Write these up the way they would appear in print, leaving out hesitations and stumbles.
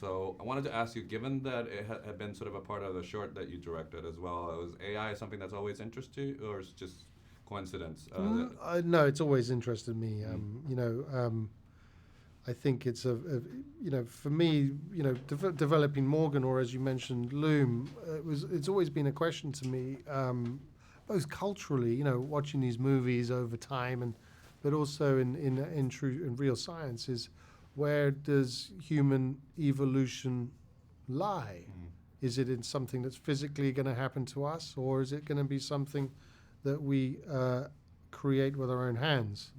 So I wanted to ask you, given that it had been sort of a part of the short that you directed as well, was AI something that's always interested you, or is it just coincidence? No, it's always interested me. Mm. I think it's for me, developing Morgan, or as you mentioned, Loom. It's always been a question to me, both culturally, watching these movies over time, but also in real science, is where does human evolution lie? Mm. Is it in something that's physically going to happen to us, or is it going to be something that we create with our own hands?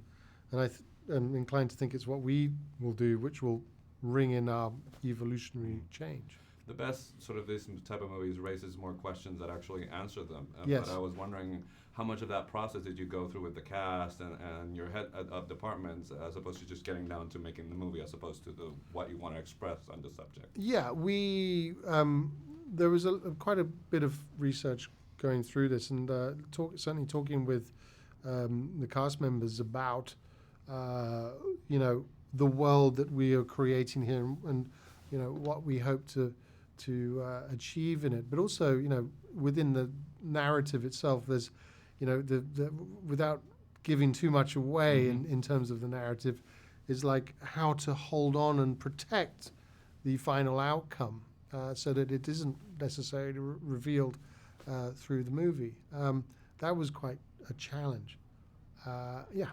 And I'm inclined to think it's what we will do, which will ring in our evolutionary change. The best sort of this type of movies raises more questions that actually answer them. Yes. But I was wondering how much of that process did you go through with the cast and your head of departments, as opposed to just getting down to making the movie, as opposed to what you want to express on the subject. Yeah, there was quite a bit of research going through this, and certainly talking with the cast members about the world that we are creating here, and what we hope to achieve in it. But also, within the narrative itself, there's without giving too much away in terms of the narrative, is like how to hold on and protect the final outcome, so that it isn't necessarily revealed through the movie. That was quite a challenge. Yeah.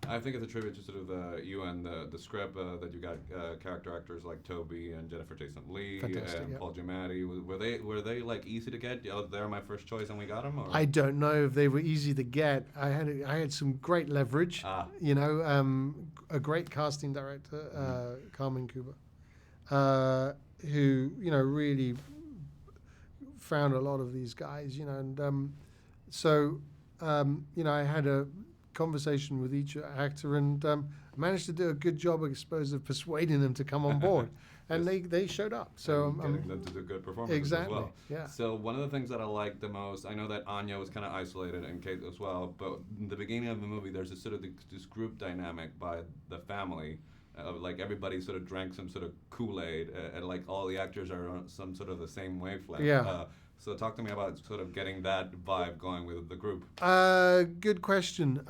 I think it's a tribute to sort of you and the script that you got character actors like Toby and Jennifer Jason Leigh and Paul Giamatti. Were they like easy to get? They're my first choice and we got them. Or? I don't know if they were easy to get. I had some great leverage. A great casting director, Carmen Cuba, who really found a lot of these guys. And I had a conversation with each actor and managed to do a good job, I suppose, of persuading them to come on board. And yes. they showed up. So getting them to do good performances exactly, as well. Yeah. So one of the things that I like the most, I know that Anya was kind of isolated and Kate as well, but in the beginning of the movie, there's this sort of this group dynamic by the family. Like everybody sort of drank some sort of Kool-Aid, and like all the actors are on some sort of the same wavelength. Yeah. So talk to me about sort of getting that vibe going with the group. Good question.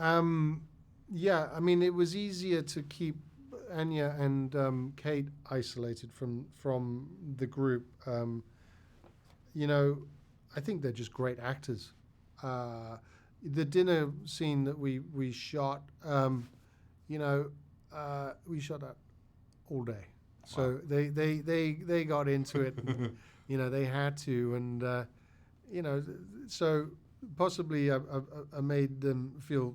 Yeah, I mean, it was easier to keep Anya and Kate isolated from the group. I think they're just great actors. The dinner scene that we shot, we shot that all day. So wow. they got into it. And, they had to, and so possibly I made them feel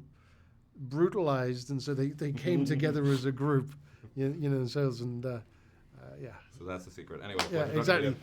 brutalized, and so they came together as a group, themselves, and yeah. So that's the secret. Anyway. Yeah, exactly.